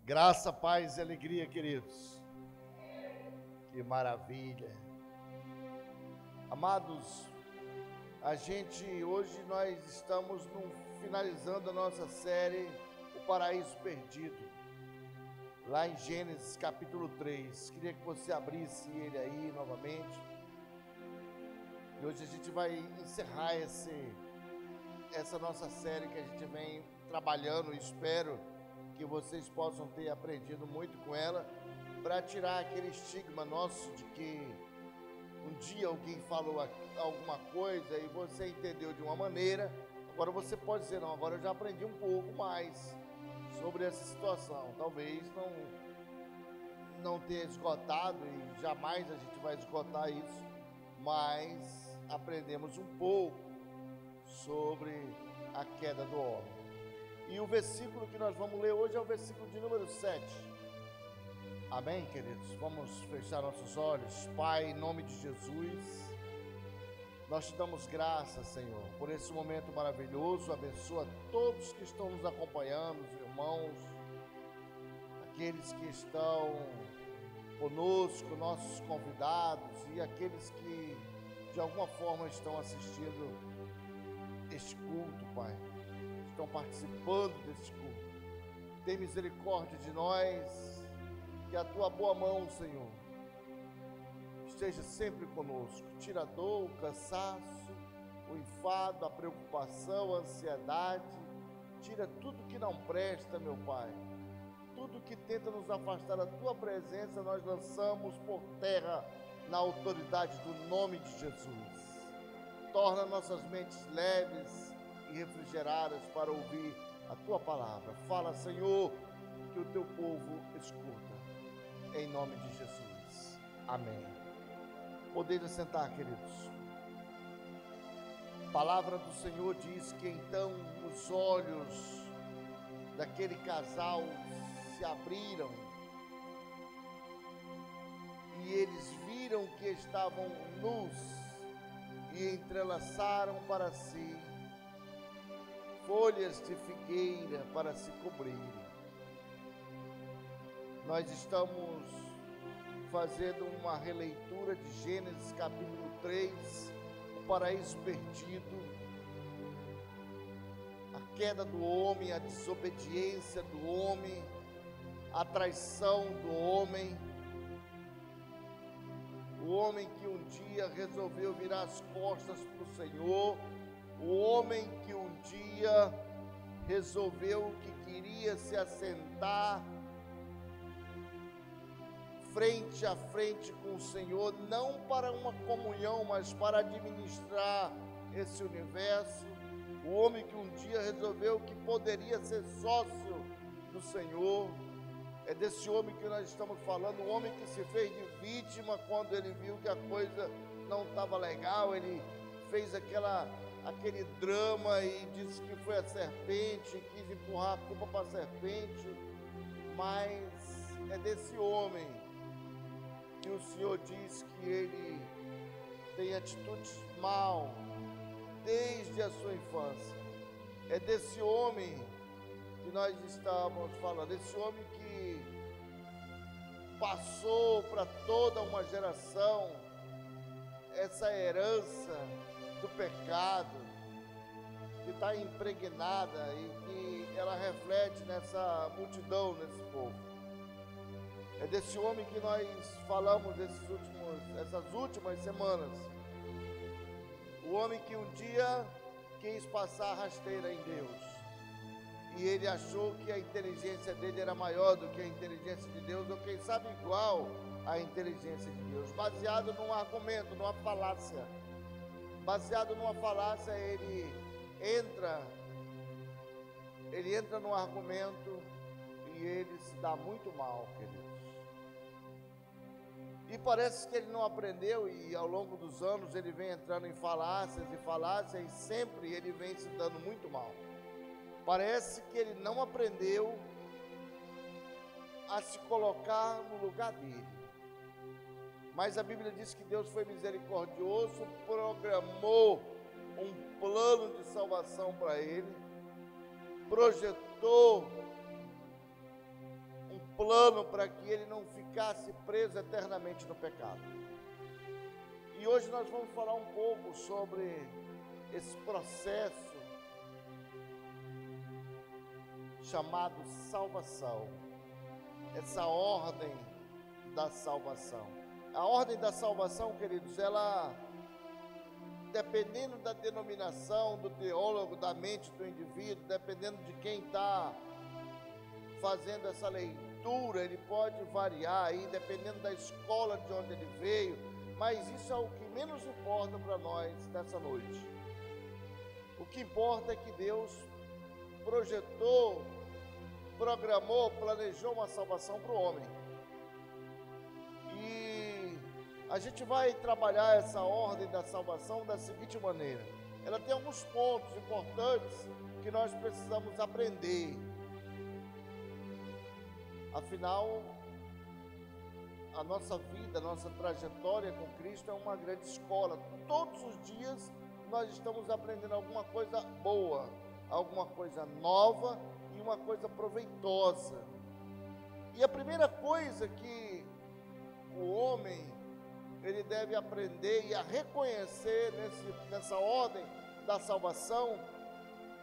Graça, paz e alegria, queridos. Que maravilha. Amados, hoje nós estamos finalizando a nossa série O Paraíso Perdido, lá em Gênesis capítulo 3. Queria que você abrisse ele aí novamente. E hoje a gente vai encerrar essa nossa série que a gente vem trabalhando. Espero que vocês possam ter aprendido muito com ela, para tirar aquele estigma nosso de que um dia alguém falou alguma coisa e você entendeu de uma maneira, agora você pode dizer, não, agora eu já aprendi um pouco mais sobre essa situação. Talvez não tenha esgotado, e jamais a gente vai esgotar isso, mas aprendemos um pouco sobre a queda do homem. E o versículo que nós vamos ler hoje é o versículo de número 7. Amém, queridos? Vamos fechar nossos olhos. Pai, em nome de Jesus, nós te damos graças, Senhor, por esse momento maravilhoso. Abençoa todos que estão nos acompanhando, os irmãos, aqueles que estão conosco, nossos convidados e aqueles que de alguma forma estão assistindo este culto, Pai. Estão participando desse culto. Tem misericórdia de nós, que a tua boa mão, Senhor, esteja sempre conosco. Tira a dor, o cansaço, o enfado, a preocupação, a ansiedade. Tira tudo que não presta, meu Pai. Tudo que tenta nos afastar da tua presença, nós lançamos por terra na autoridade do nome de Jesus. Torna nossas mentes leves e refrigeradas para ouvir a tua palavra. Fala, Senhor, que o teu povo escuta. Em nome de Jesus. Amém. Podeis assentar, queridos. A palavra do Senhor diz que então os olhos daquele casal se abriram e eles viram que estavam nus e entrelaçaram para si folhas de figueira para se cobrirem. Nós estamos fazendo uma releitura de Gênesis capítulo 3, o paraíso perdido, a queda do homem, a desobediência do homem, a traição do homem, o homem que um dia resolveu virar as costas para o Senhor, o homem que um dia resolveu que queria se assentar frente a frente com o Senhor, não para uma comunhão, mas para administrar esse universo. O homem que um dia resolveu que poderia ser sócio do Senhor. É desse homem que nós estamos falando, o homem que se fez de vítima quando ele viu que a coisa não estava legal. Ele fez aquele drama e disse que foi a serpente, quis empurrar a culpa para a serpente. Mas é desse homem que o Senhor diz que ele tem atitudes mal desde a sua infância. É desse homem que nós estamos falando, esse homem que passou para toda uma geração essa herança do pecado que está impregnada e que ela reflete nessa multidão, nesse povo. É desse homem que nós falamos essas últimas semanas. O homem que um dia quis passar rasteira em Deus. E ele achou que a inteligência dele era maior do que a inteligência de Deus, ou quem sabe igual à inteligência de Deus. Baseado num argumento, numa falácia. Baseado numa falácia, ele entra no argumento e ele se dá muito mal, queridos. E parece que ele não aprendeu, e ao longo dos anos ele vem entrando em falácias e sempre ele vem se dando muito mal. Parece que ele não aprendeu a se colocar no lugar dele. Mas a Bíblia diz que Deus foi misericordioso, programou um plano de salvação para ele, projetou um plano para que ele não ficasse preso eternamente no pecado. E hoje nós vamos falar um pouco sobre esse processo chamado salvação, essa ordem da salvação. A ordem da salvação, queridos, ela, dependendo da denominação, do teólogo, da mente do indivíduo, dependendo de quem está fazendo essa leitura, ele pode variar aí, dependendo da escola de onde ele veio, mas isso é o que menos importa para nós nessa noite. O que importa é que Deus projetou, programou, planejou uma salvação para o homem. E a gente vai trabalhar essa ordem da salvação da seguinte maneira. Ela tem alguns pontos importantes que nós precisamos aprender. Afinal, a nossa vida, a nossa trajetória com Cristo é uma grande escola. Todos os dias nós estamos aprendendo alguma coisa boa, alguma coisa nova e uma coisa proveitosa. E a primeira coisa que o homem ele deve aprender e a reconhecer nessa ordem da salvação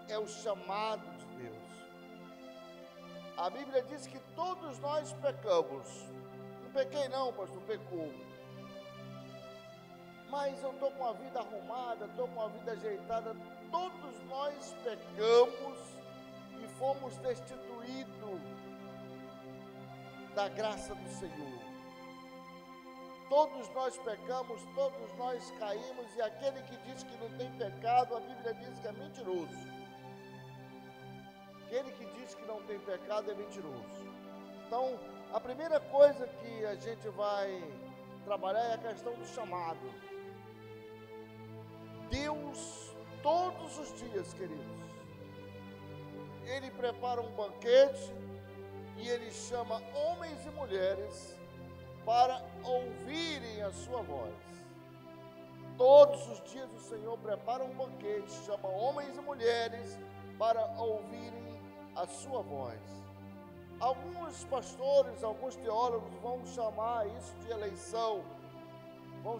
é o chamado de Deus. A Bíblia diz que todos nós pecamos. Não pequei não, pastor, pecou. Mas eu estou com a vida arrumada, estou com a vida ajeitada. Todos nós pecamos e fomos destituídos da graça do Senhor. Todos nós pecamos, todos nós caímos, e aquele que diz que não tem pecado, a Bíblia diz que é mentiroso. Aquele que diz que não tem pecado é mentiroso. Então, a primeira coisa que a gente vai trabalhar é a questão do chamado. Deus, todos os dias, queridos, Ele prepara um banquete e Ele chama homens e mulheres para ouvirem a sua voz. Todos os dias o Senhor prepara um banquete, chama homens e mulheres para ouvirem a sua voz. Alguns pastores, alguns teólogos vão chamar isso de eleição, vão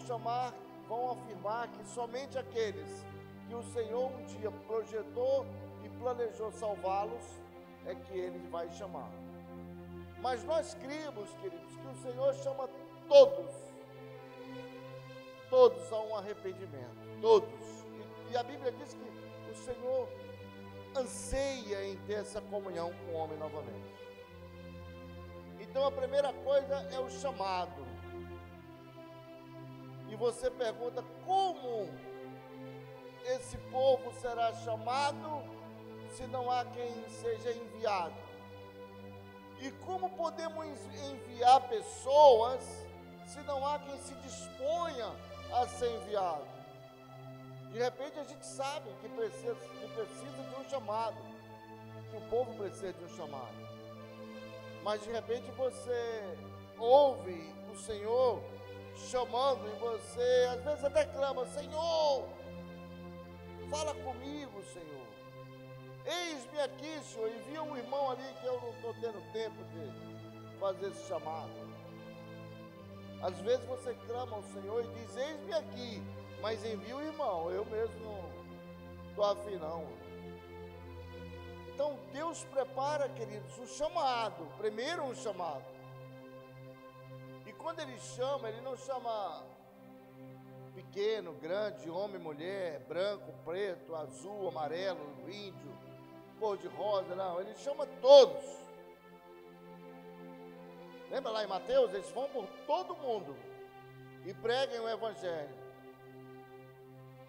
afirmar que somente aqueles que o Senhor um dia projetou e planejou salvá-los é que Ele vai chamar. Mas nós cremos, queridos, que o Senhor chama todos a um arrependimento, todos. E a Bíblia diz que o Senhor anseia em ter essa comunhão com o homem novamente. Então a primeira coisa é o chamado. E você pergunta, como esse povo será chamado se não há quem seja enviado? E como podemos enviar pessoas se não há quem se disponha a ser enviado? De repente a gente sabe que precisa de um chamado, que o povo precisa de um chamado. Mas de repente você ouve o Senhor chamando e você às vezes até clama, Senhor, fala comigo, Senhor. Eis-me aqui, Senhor, envia um irmão ali que eu não estou tendo tempo de fazer esse chamado. Às vezes você clama ao Senhor e diz, eis-me aqui, mas envia o irmão, eu mesmo não estou afim não. Então Deus prepara, queridos, o chamado, primeiro um chamado. E quando Ele chama, Ele não chama pequeno, grande, homem, mulher, branco, preto, azul, amarelo, índio, cor de rosa, não, Ele chama todos. Lembra lá em Mateus? Eles vão por todo mundo e preguem o Evangelho.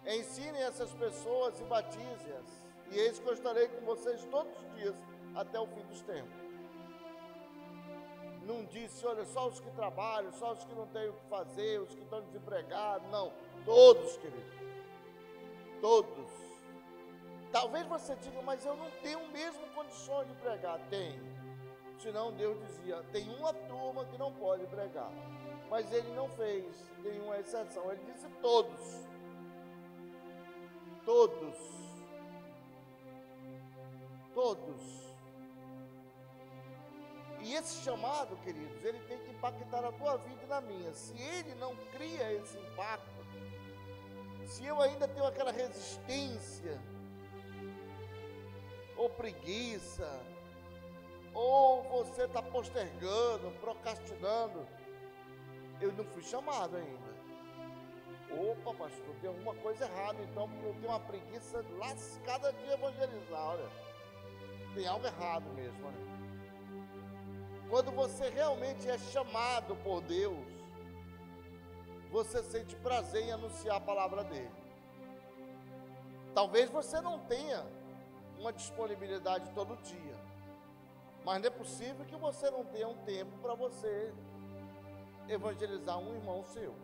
Ensinem essas pessoas e batizem-as. E eis que eu estarei com vocês todos os dias até o fim dos tempos. Não disse, olha, só os que trabalham, só os que não têm o que fazer, os que estão desempregados. Não, todos, queridos. Todos. Talvez você diga, mas eu não tenho mesmo condições de pregar. Tem. Senão Deus dizia, tem uma turma que não pode pregar. Mas Ele não fez nenhuma exceção. Ele disse todos. Todos. Todos. E esse chamado, queridos, ele tem que impactar a tua vida e na minha. Se ele não cria esse impacto, se eu ainda tenho aquela resistência, ou preguiça, ou você está postergando, procrastinando, eu não fui chamado ainda. Opa, pastor, tem alguma coisa errada então, porque eu tenho uma preguiça lascada de evangelizar, olha. Tem algo errado mesmo, olha. Quando você realmente é chamado por Deus, você sente prazer em anunciar a palavra dele. Talvez você não tenha uma disponibilidade todo dia, mas não é possível que você não tenha um tempo para você evangelizar um irmão seu.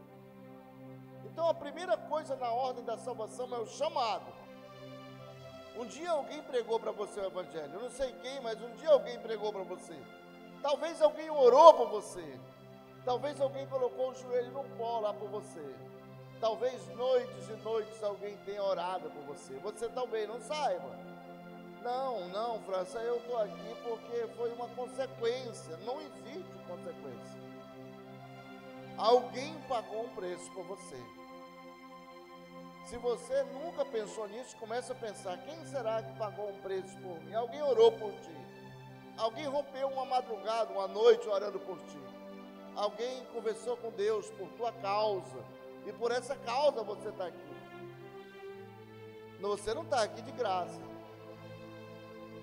Então a primeira coisa na ordem da salvação é o chamado. Um dia alguém pregou para você o evangelho, eu não sei quem, mas um dia alguém pregou para você. Talvez alguém orou por você, talvez alguém colocou o joelho no pó lá por você, talvez noites e noites alguém tenha orado por você, você talvez não saiba. Não, França, eu estou aqui porque foi uma consequência, não existe consequência. Alguém pagou um preço por você. Se você nunca pensou nisso, começa a pensar, quem será que pagou um preço por mim? Alguém orou por ti. Alguém rompeu uma madrugada, uma noite orando por ti. Alguém conversou com Deus por tua causa. E por essa causa você está aqui. Você não está aqui de graça.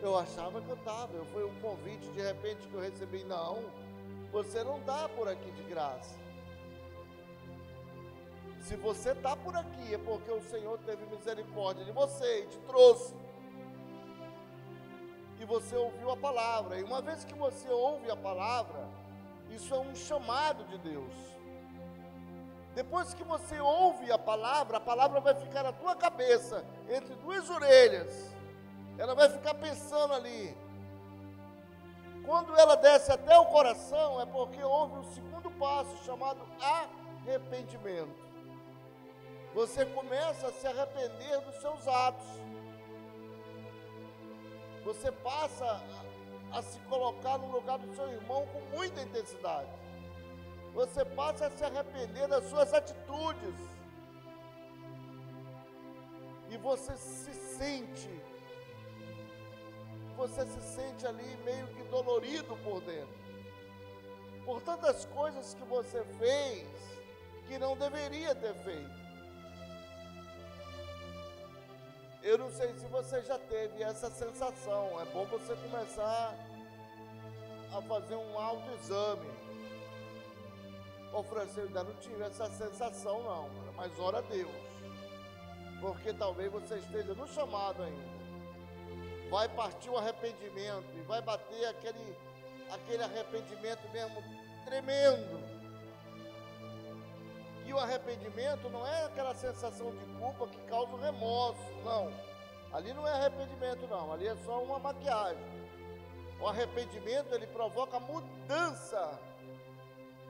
Eu achava que eu estava. Foi um convite de repente que eu recebi. Não, você não está por aqui de graça. Se você está por aqui é porque o Senhor teve misericórdia de você e te trouxe. E você ouviu a palavra, e uma vez que você ouve a palavra, isso é um chamado de Deus. Depois que você ouve a palavra vai ficar na tua cabeça, entre duas orelhas, ela vai ficar pensando ali. Quando ela desce até o coração, é porque houve o segundo passo, chamado arrependimento. Você começa a se arrepender dos seus atos. Você passa a se colocar no lugar do seu irmão com muita intensidade. Você passa a se arrepender das suas atitudes. E você se sente ali meio que dolorido por dentro. Por tantas coisas que você fez que não deveria ter feito. Eu não sei se você já teve essa sensação. É bom você começar a fazer um autoexame. Ô Francisco, eu ainda não tive essa sensação não, mas ora a Deus. Porque talvez você esteja no chamado ainda. Vai partir o arrependimento e vai bater aquele arrependimento mesmo tremendo. E o arrependimento não é aquela sensação de culpa que causa o remorso, não. Ali não é arrependimento, não. Ali é só uma maquiagem. O arrependimento, ele provoca mudança.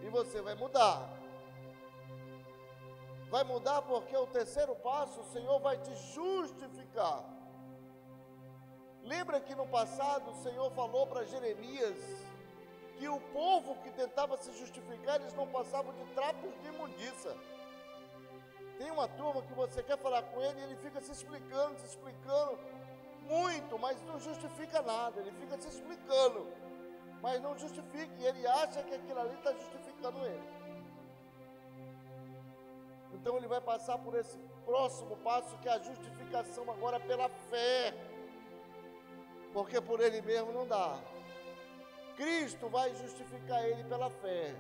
E você vai mudar. Vai mudar porque o terceiro passo, o Senhor vai te justificar. Lembra que no passado o Senhor falou para Jeremias que o povo que tentava se justificar, eles não passavam de trapos de imundícia. Tem uma turma que você quer falar com ele e ele fica se explicando muito, mas não justifica nada. Ele fica se explicando, mas não justifica. E ele acha que aquilo ali está justificando ele. Então ele vai passar por esse próximo passo, que é a justificação agora pela fé. Porque por ele mesmo não dá. Cristo vai justificar ele pela fé,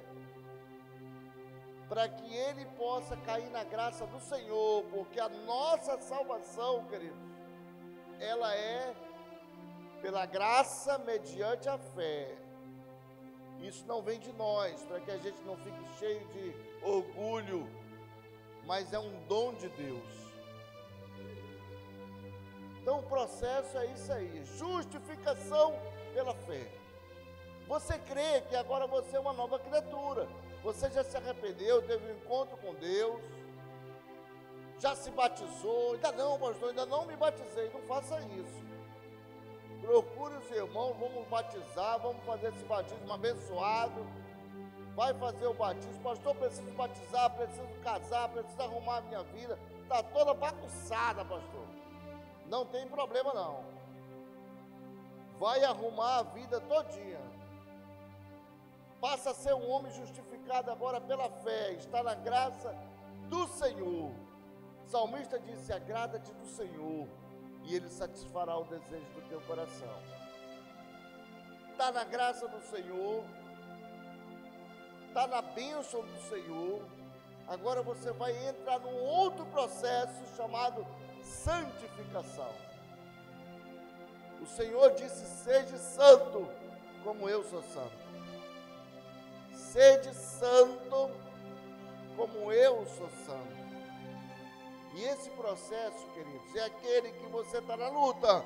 para que ele possa cair na graça do Senhor, porque a nossa salvação, queridos, ela é pela graça mediante a fé. Isso não vem de nós, para que a gente não fique cheio de orgulho, mas é um dom de Deus. Então o processo é isso aí, justificação pela fé. Você crê que agora você é uma nova criatura. Você já se arrependeu, teve um encontro com Deus, já se batizou. Ainda não, pastor, ainda não me batizei. Não faça isso. procure os irmãos, vamos batizar, vamos fazer esse batismo abençoado. Vai fazer o batismo, pastor, preciso batizar, preciso casar, preciso arrumar a minha vida. Está toda bagunçada, pastor. Não tem problema não. Vai arrumar a vida todinha. Passa a ser um homem justificado agora pela fé, está na graça do Senhor. O salmista disse: agrada-te do Senhor, e Ele satisfará o desejo do teu coração. Está na graça do Senhor, está na bênção do Senhor. Agora você vai entrar num outro processo chamado santificação. O Senhor disse: seja santo, como eu sou santo. Sede santo, como eu sou santo. E esse processo, queridos, é aquele que você está na luta.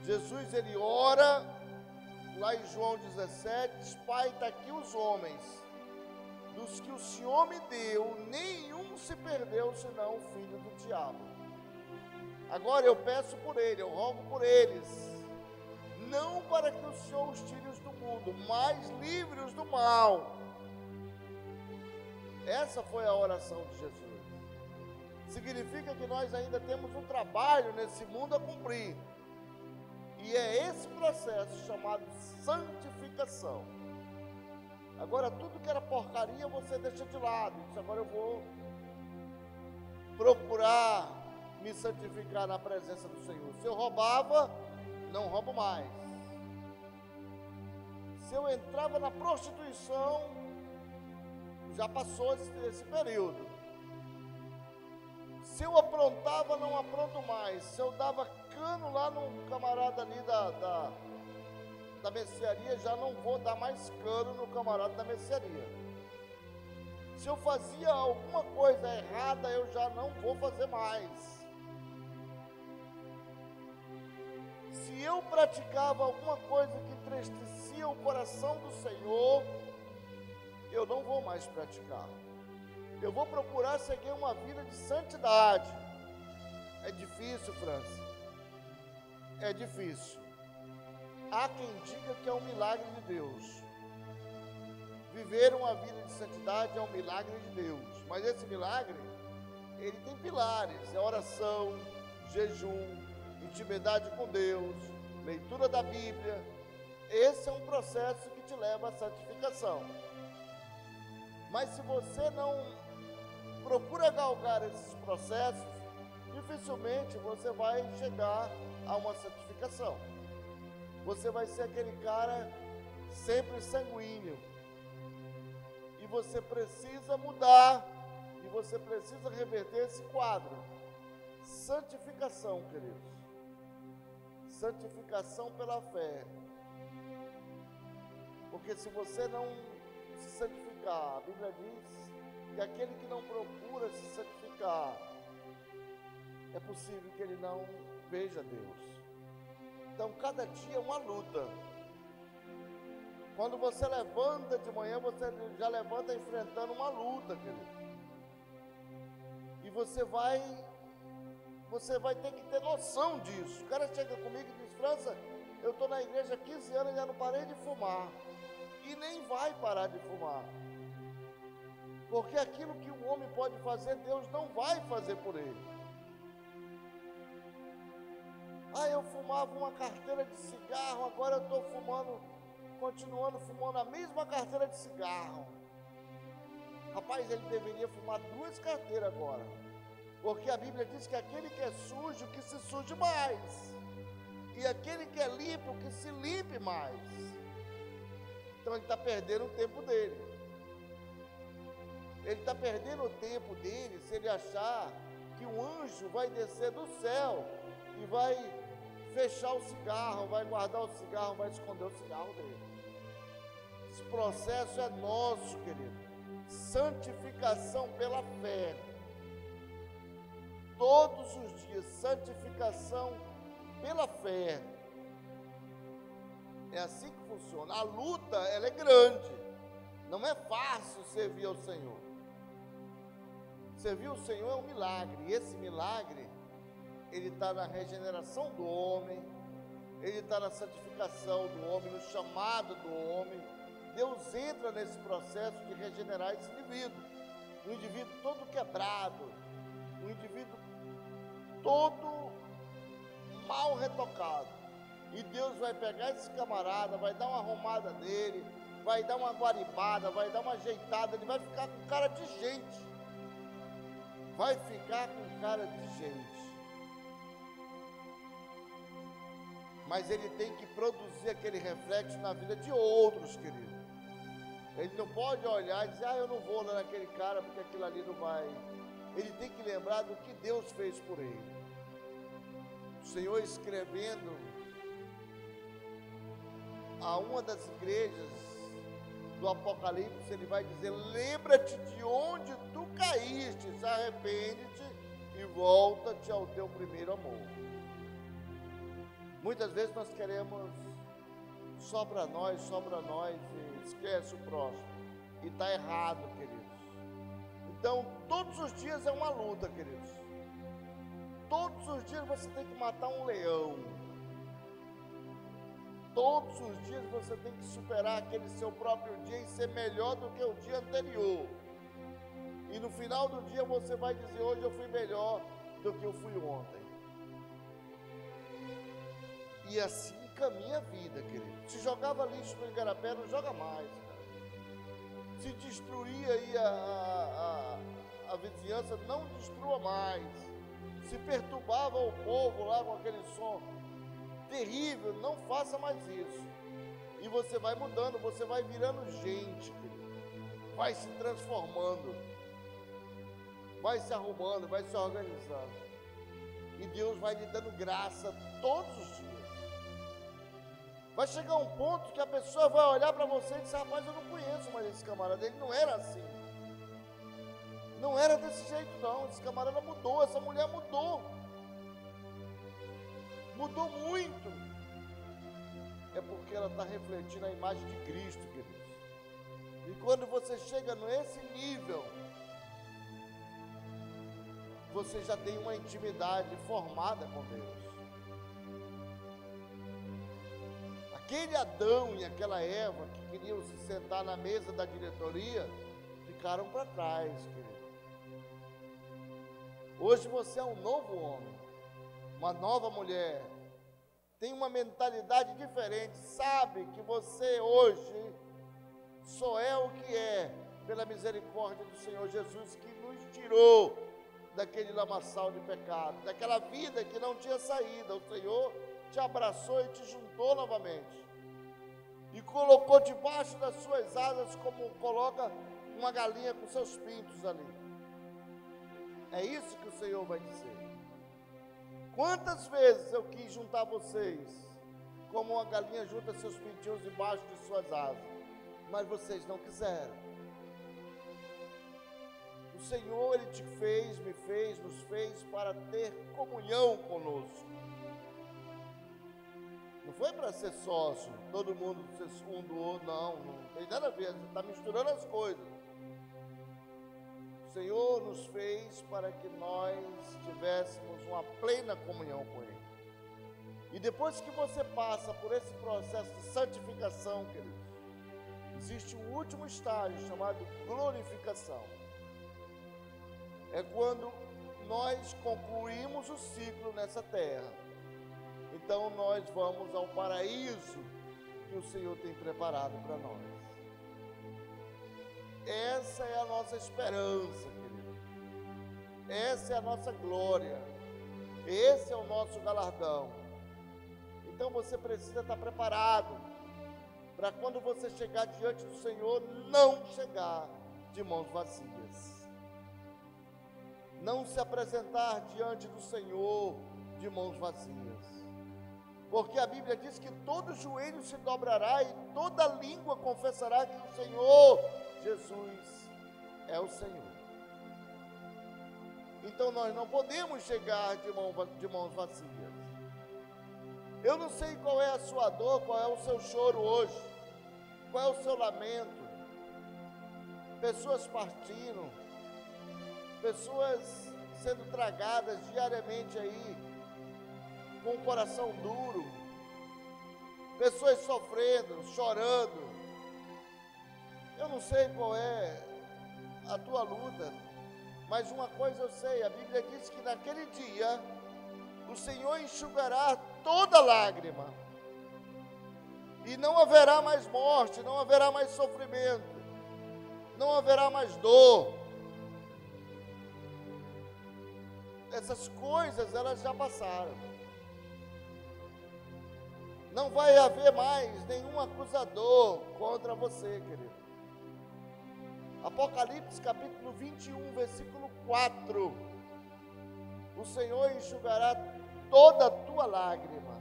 Jesus, ele ora, lá em João 17, diz: Pai, está aqui os homens, dos que o Senhor me deu, nenhum se perdeu, senão o filho do diabo. Agora eu peço por ele, eu rogo por eles, não para que o Senhor os tire do mundo, mas livre-os do mal. Essa foi a oração de Jesus. Significa que nós ainda temos um trabalho nesse mundo a cumprir. E é esse processo chamado santificação. Agora, tudo que era porcaria você deixa de lado. Diz: agora eu vou procurar me santificar na presença do Senhor. Se eu roubava, não roubo mais. Se eu entrava na prostituição, já passou esse período. Se eu aprontava, não apronto mais. Se eu dava cano lá num camarada ali da mercearia, já não vou dar mais cano no camarada da mercearia. Se eu fazia alguma coisa errada, eu já não vou fazer mais. Se eu praticava alguma coisa que entristecia o coração do Senhor, eu não vou mais praticar. Eu vou procurar seguir uma vida de santidade. É difícil, França. É difícil. Há quem diga que é um milagre de Deus. Viver uma vida de santidade é um milagre de Deus. Mas esse milagre, ele tem pilares. É oração, jejum, intimidade com Deus, leitura da Bíblia. Esse é um processo que te leva à santificação. Mas se você não procura galgar esses processos, dificilmente você vai chegar a uma santificação. Você vai ser aquele cara sempre sanguíneo. E você precisa mudar, e você precisa reverter esse quadro. Santificação, queridos. Santificação pela fé. Porque se você não se santificar, a Bíblia diz que aquele que não procura se santificar, é possível que ele não veja Deus. Então, cada dia é uma luta. Quando você levanta de manhã, você já levanta enfrentando uma luta, querido. E você vai ter que ter noção disso. O cara chega comigo e diz: França, eu estou na igreja há 15 anos e ainda não parei de fumar. E nem vai parar de fumar. Porque aquilo que o homem pode fazer, Deus não vai fazer por ele. Ah, eu fumava uma carteira de cigarro, agora eu estou continuando fumando a mesma carteira de cigarro. Rapaz, ele deveria fumar 2 carteiras agora. Porque a Bíblia diz que aquele que é sujo, que se suje mais. E aquele que é limpo, que se limpe mais. Então ele está perdendo o tempo dele. Ele está perdendo o tempo dele se ele achar que um anjo vai descer do céu e vai fechar o cigarro, vai guardar o cigarro, vai esconder o cigarro dele. Esse processo é nosso, querido. Santificação pela fé. Todos os dias, santificação pela fé. É assim que funciona. A luta, ela é grande. Não é fácil servir ao Senhor. Servir ao Senhor é um milagre. E esse milagre, ele está na regeneração do homem, ele está na santificação do homem, no chamado do homem. Deus entra nesse processo de regenerar esse indivíduo. Um indivíduo todo quebrado, um indivíduo todo mal retocado. E Deus vai pegar esse camarada, vai dar uma arrumada nele, vai dar uma guaribada, vai dar uma ajeitada, ele vai ficar com cara de gente. Vai ficar com cara de gente. Mas ele tem que produzir aquele reflexo na vida de outros, querido. Ele não pode olhar e dizer, eu não vou lá naquele cara porque aquilo ali não vai. Ele tem que lembrar do que Deus fez por ele. O Senhor escrevendo a uma das igrejas do Apocalipse, ele vai dizer, lembra-te de onde tu caíste, arrepende-te e volta-te ao teu primeiro amor. Muitas vezes nós queremos só para nós e esquece o próximo. E está errado, queridos. Então, todos os dias é uma luta, queridos. Todos os dias você tem que matar um leão. Todos os dias você tem que superar aquele seu próprio dia e ser melhor do que o dia anterior. E no final do dia você vai dizer, hoje eu fui melhor do que eu fui ontem. E assim caminha a vida, querido. Se jogava lixo no igarapé, não joga mais, cara. Se destruía aí a vizinhança, não destrua mais. Se perturbava o povo lá com aquele som terrível, não faça mais isso. E você vai mudando, você vai virando gente, querido. Vai se transformando, vai se arrumando, vai se organizando. E Deus vai lhe dando graça todos os dias. Vai chegar um ponto que a pessoa vai olhar para você e dizer, rapaz, eu não conheço mais esse camarada, ele não era assim. Não era desse jeito não, esse camarada mudou, essa mulher mudou. Mudou muito. É porque ela está refletindo a imagem de Cristo, queridos. E quando você chega nesse nível, você já tem uma intimidade formada com Deus. Aquele Adão e aquela Eva que queriam se sentar na mesa da diretoria, ficaram para trás, querido. Hoje você é um novo homem, uma nova mulher, tem uma mentalidade diferente, sabe que você hoje só é o que é, pela misericórdia do Senhor Jesus, que nos tirou daquele lamaçal de pecado, daquela vida que não tinha saída. O Senhor te abraçou e te juntou novamente, e colocou debaixo das suas asas, como coloca uma galinha com seus pintos ali. É isso que o Senhor vai dizer. Quantas vezes eu quis juntar vocês, como uma galinha junta seus pintinhos debaixo de suas asas, mas vocês não quiseram. O Senhor, Ele te fez, me fez, nos fez para ter comunhão conosco. Não foi para ser sócio, todo mundo ser um do outro, não tem nada a ver, você está misturando as coisas. O Senhor nos fez para que nós tivéssemos uma plena comunhão com Ele. E depois que você passa por esse processo de santificação, queridos, existe um último estágio chamado glorificação. É quando nós concluímos o ciclo nessa terra. Então nós vamos ao paraíso que o Senhor tem preparado para nós. Essa é a nossa esperança, querido. Essa é a nossa glória. Esse é o nosso galardão. Então você precisa estar preparado para quando você chegar diante do Senhor, não chegar de mãos vazias. Não se apresentar diante do Senhor de mãos vazias. Porque a Bíblia diz que todo joelho se dobrará e toda língua confessará que o Senhor Jesus é o Senhor. Então nós não podemos chegar de mãos vazias. Eu não sei qual é a sua dor, qual é o seu choro hoje, qual é o seu lamento. Pessoas partindo, pessoas sendo tragadas diariamente aí, com o coração duro, pessoas sofrendo, chorando. Eu não sei qual é a tua luta, mas uma coisa eu sei, a Bíblia diz que naquele dia o Senhor enxugará toda lágrima, e não haverá mais morte, não haverá mais sofrimento, não haverá mais dor. Essas coisas, elas já passaram. Não vai haver mais nenhum acusador contra você, querido. Apocalipse capítulo 21, versículo 4. O Senhor enxugará toda a tua lágrima,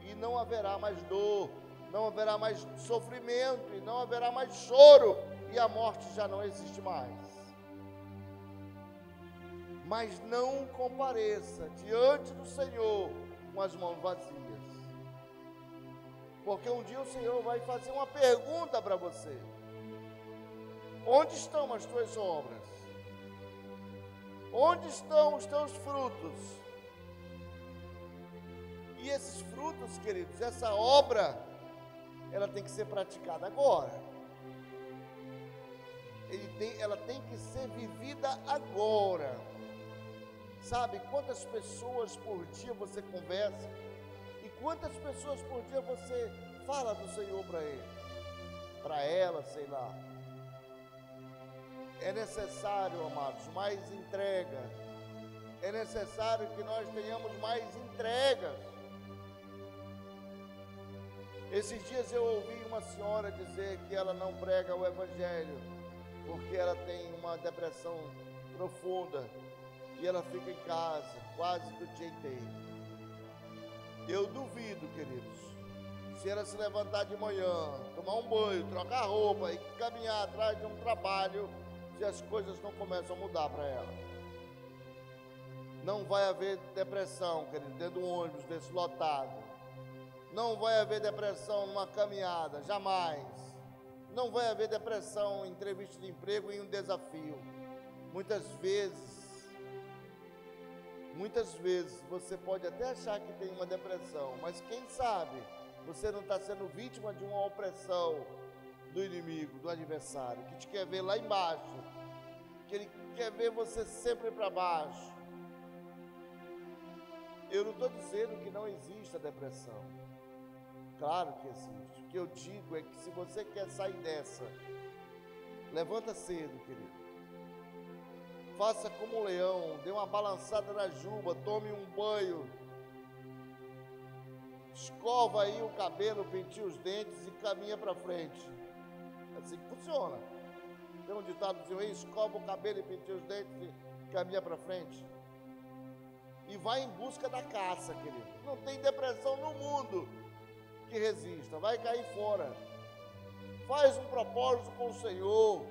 e não haverá mais dor, não haverá mais sofrimento, e não haverá mais choro, e a morte já não existe mais. Mas não compareça diante do Senhor com as mãos vazias, porque um dia o Senhor vai fazer uma pergunta para você: onde estão as tuas obras? Onde estão os teus frutos? E esses frutos, queridos, essa obra, ela tem que ser praticada agora. Ela tem que ser vivida agora. Sabe quantas pessoas por dia você conversa? E quantas pessoas por dia você fala do Senhor para ele? Para ela, sei lá. É necessário, amados, mais entrega. É necessário que nós tenhamos mais entregas. Esses dias eu ouvi uma senhora dizer que ela não prega o Evangelho porque ela tem uma depressão profunda e ela fica em casa quase que o dia inteiro. Eu duvido, queridos, se ela se levantar de manhã, tomar um banho, trocar roupa e caminhar atrás de um trabalho, se as coisas não começam a mudar para ela. Não vai haver depressão, querido, dentro de um ônibus desse lotado. Não vai haver depressão numa caminhada, jamais. Não vai haver depressão em entrevista de emprego e em um desafio. Muitas vezes você pode até achar que tem uma depressão, mas quem sabe você não está sendo vítima de uma opressão do inimigo, do adversário, que te quer ver lá embaixo, que ele quer ver você sempre para baixo. Eu não estou dizendo que não exista depressão. Claro que existe. O que eu digo é que se você quer sair dessa, levanta cedo, querido. Faça como um leão, dê uma balançada na juba, tome um banho, escova aí o cabelo, penteia os dentes e caminha para frente. É assim que funciona. Tem um ditado aí: escova o cabelo e penteia os dentes e caminha para frente. E vai em busca da caça, querido. Não tem depressão no mundo que resista, vai cair fora. Faz um propósito com o Senhor.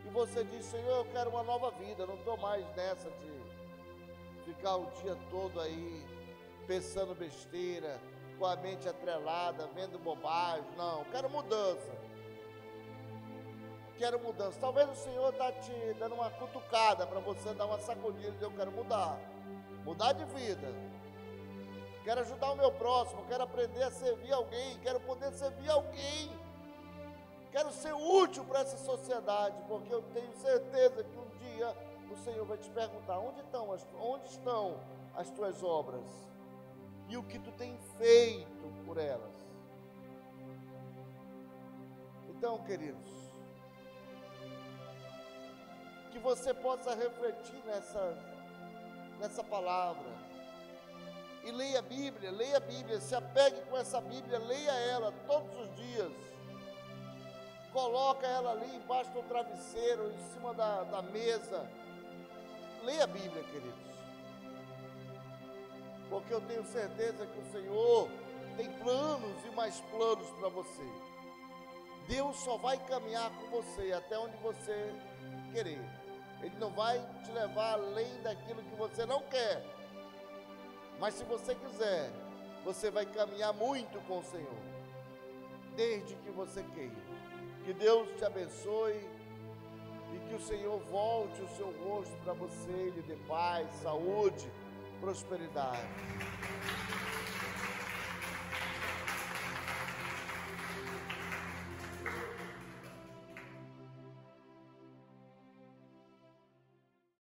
E você diz: Senhor, eu quero uma nova vida, não estou mais nessa de ficar o dia todo aí pensando besteira, com a mente atrelada, vendo bobagem. Não, quero mudança. Quero mudança. Talvez o Senhor está te dando uma cutucada para você dar uma sacudida e dizer: eu quero mudar de vida. Quero ajudar o meu próximo, quero aprender a servir alguém, quero poder servir alguém. Quero ser útil para essa sociedade, porque eu tenho certeza que um dia o Senhor vai te perguntar: onde estão as tuas obras? E o que tu tem feito por elas? Então, queridos, que você possa refletir nessa palavra. E leia a Bíblia, se apegue com essa Bíblia, leia ela todos os dias. Coloca ela ali embaixo do travesseiro, em cima da mesa. Leia a Bíblia, queridos. Porque eu tenho certeza que o Senhor tem planos e mais planos para você. Deus só vai caminhar com você até onde você querer. Ele não vai te levar além daquilo que você não quer. Mas se você quiser, você vai caminhar muito com o Senhor, desde que você queira. Que Deus te abençoe e que o Senhor volte o seu rosto para você e lhe dê paz, saúde, prosperidade.